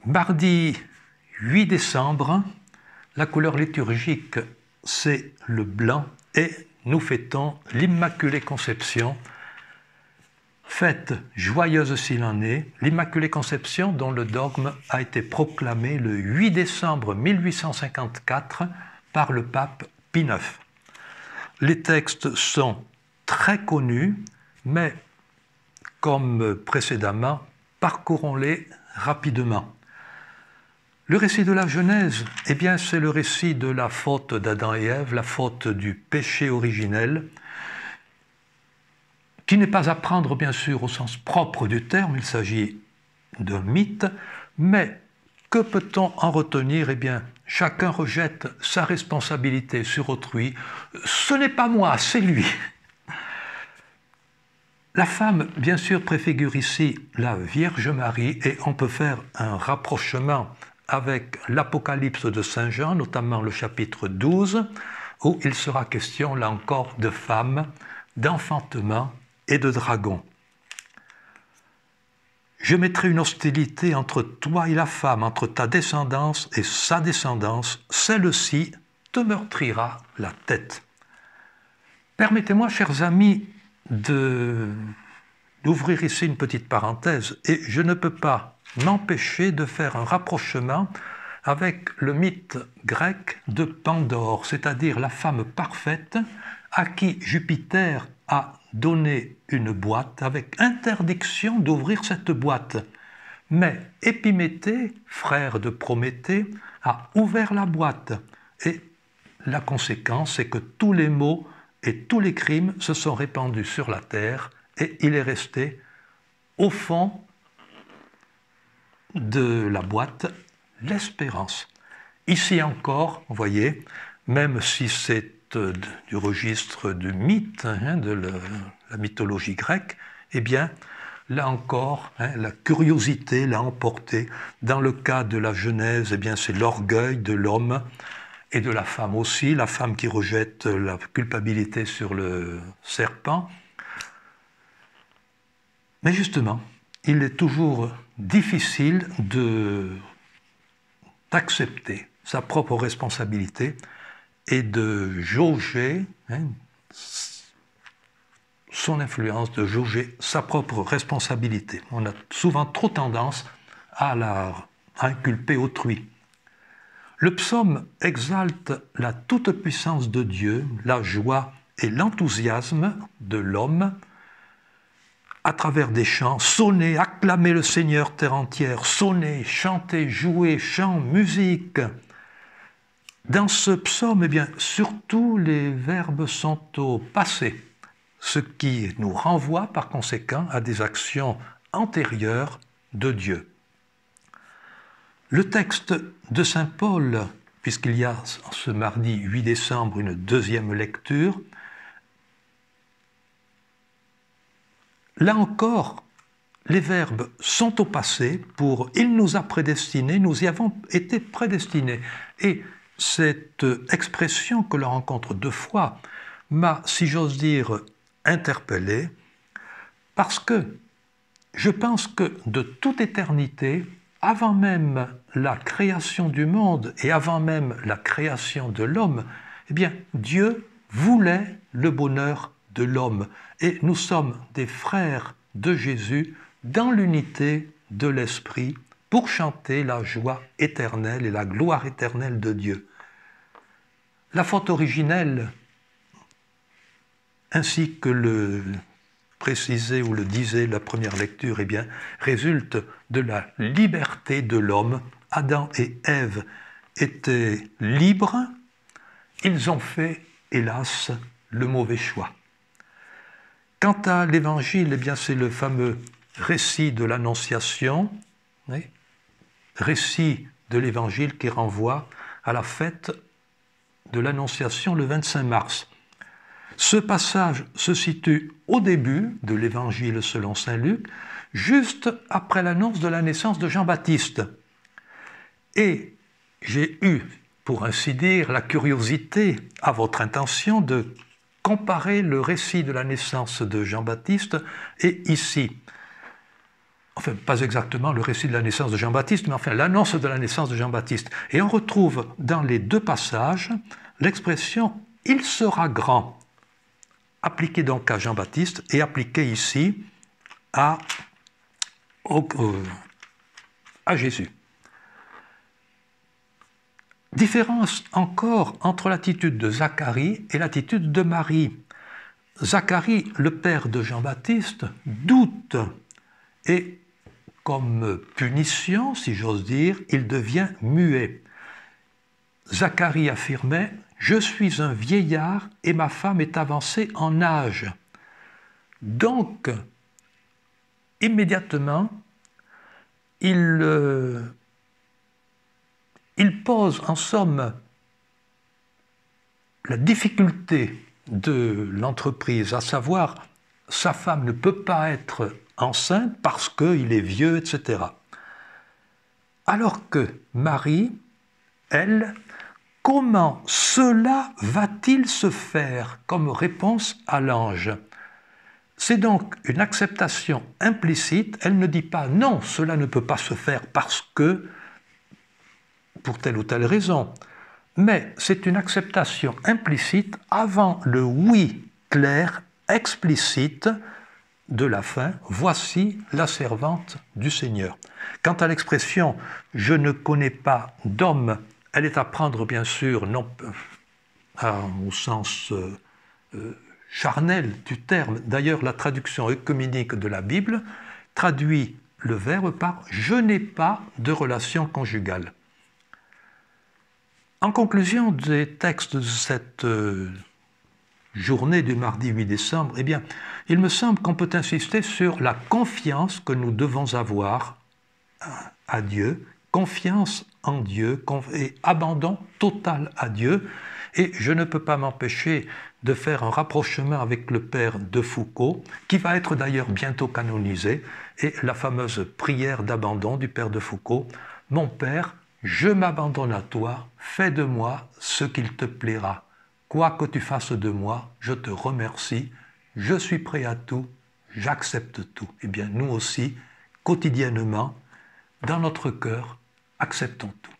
Mardi 8 décembre, la couleur liturgique, c'est le blanc et nous fêtons l'Immaculée Conception. Fête joyeuse s'il en est, l'Immaculée Conception dont le dogme a été proclamé le 8 décembre 1854 par le pape Pie IX. Les textes sont très connus, mais comme précédemment, parcourons-les rapidement. Le récit de la Genèse, eh bien, c'est le récit de la faute d'Adam et Ève, la faute du péché originel, qui n'est pas à prendre, bien sûr, au sens propre du terme, il s'agit d'un mythe, mais que peut-on en retenir? Eh bien, chacun rejette sa responsabilité sur autrui. Ce n'est pas moi, c'est lui. La femme, bien sûr, préfigure ici la Vierge Marie, et on peut faire un rapprochement avec l'Apocalypse de Saint Jean, notamment le chapitre 12, où il sera question, là encore, de femmes, d'enfantement et de dragons. Je mettrai une hostilité entre toi et la femme, entre ta descendance et sa descendance, celle-ci te meurtrira la tête. Permettez-moi, chers amis, d'ouvrir ici une petite parenthèse, et je ne peux pas m'empêcher de faire un rapprochement avec le mythe grec de Pandore, c'est-à-dire la femme parfaite à qui Jupiter a donné une boîte avec interdiction d'ouvrir cette boîte. Mais Épiméthée, frère de Prométhée, a ouvert la boîte et la conséquence c'est que tous les maux et tous les crimes se sont répandus sur la terre et il est resté au fond de la boîte l'espérance. Ici encore, vous voyez, même si c'est du registre du mythe, de la mythologie grecque, eh bien, là encore, la curiosité l'a emporté. Dans le cas de la Genèse, eh bien, c'est l'orgueil de l'homme et de la femme aussi, la femme qui rejette la culpabilité sur le serpent. Mais justement, il est toujours difficile d'accepter sa propre responsabilité et de jauger son influence, de jauger sa propre responsabilité. On a souvent trop tendance à inculper autrui. Le psaume exalte la toute-puissance de Dieu, la joie et l'enthousiasme de l'homme, à travers des chants, sonnez, acclamez le Seigneur terre entière, sonnez, chantez, jouez, chant, musique. Dans ce psaume, eh bien, surtout les verbes sont au passé, ce qui nous renvoie par conséquent à des actions antérieures de Dieu. Le texte de saint Paul, puisqu'il y a ce mardi 8 décembre une deuxième lecture, là encore, les verbes sont au passé pour « il nous a prédestinés », nous y avons été prédestinés. Et cette expression que l'on rencontre deux fois m'a, si j'ose dire, interpellé, parce que je pense que de toute éternité, avant même la création du monde et avant même la création de l'homme, eh bien, Dieu voulait le bonheur de l'homme. Et nous sommes des frères de Jésus dans l'unité de l'Esprit pour chanter la joie éternelle et la gloire éternelle de Dieu. La faute originelle, ainsi que le précisait ou le disait la première lecture, eh bien, résulte de la liberté de l'homme. Adam et Ève étaient libres, ils ont fait, hélas, le mauvais choix. Quant à l'Évangile, eh bien, c'est le fameux récit de l'Annonciation, oui, récit de l'Évangile qui renvoie à la fête de l'Annonciation le 25 mars. Ce passage se situe au début de l'Évangile selon saint Luc, juste après l'annonce de la naissance de Jean-Baptiste. Et j'ai eu pour ainsi dire, la curiosité à votre intention de comparer le récit de la naissance de Jean-Baptiste et ici. Enfin, pas exactement le récit de la naissance de Jean-Baptiste, mais enfin l'annonce de la naissance de Jean-Baptiste. Et on retrouve dans les deux passages l'expression « il sera grand », appliquée donc à Jean-Baptiste et appliquée ici à Jésus. Différence encore entre l'attitude de Zacharie et l'attitude de Marie. Zacharie, le père de Jean-Baptiste, doute et, comme punition, si j'ose dire, il devient muet. Zacharie affirmait « Je suis un vieillard et ma femme est avancée en âge ». Donc, immédiatement, il pose en somme la difficulté de l'entreprise, à savoir sa femme ne peut pas être enceinte parce qu'il est vieux, etc. Alors que Marie, elle, comment cela va-t-il se faire comme réponse à l'ange? C'est donc une acceptation implicite, elle ne dit pas non, cela ne peut pas se faire parce que, pour telle ou telle raison, mais c'est une acceptation implicite avant le oui clair, explicite de la fin, voici la servante du Seigneur. Quant à l'expression « je ne connais pas d'homme », elle est à prendre bien sûr non au sens charnel du terme. D'ailleurs, la traduction œcuménique de la Bible traduit le verbe par « je n'ai pas de relation conjugale ». En conclusion des textes de cette journée du mardi 8 décembre, eh bien, il me semble qu'on peut insister sur la confiance que nous devons avoir à Dieu, confiance en Dieu et abandon total à Dieu. Et je ne peux pas m'empêcher de faire un rapprochement avec le père de Foucault, qui va être d'ailleurs bientôt canonisé, et la fameuse prière d'abandon du père de Foucault. « Mon Père, je m'abandonne à toi, fais de moi ce qu'il te plaira. Quoi que tu fasses de moi, je te remercie, je suis prêt à tout, j'accepte tout. » Eh bien, nous aussi, quotidiennement, dans notre cœur, acceptons tout.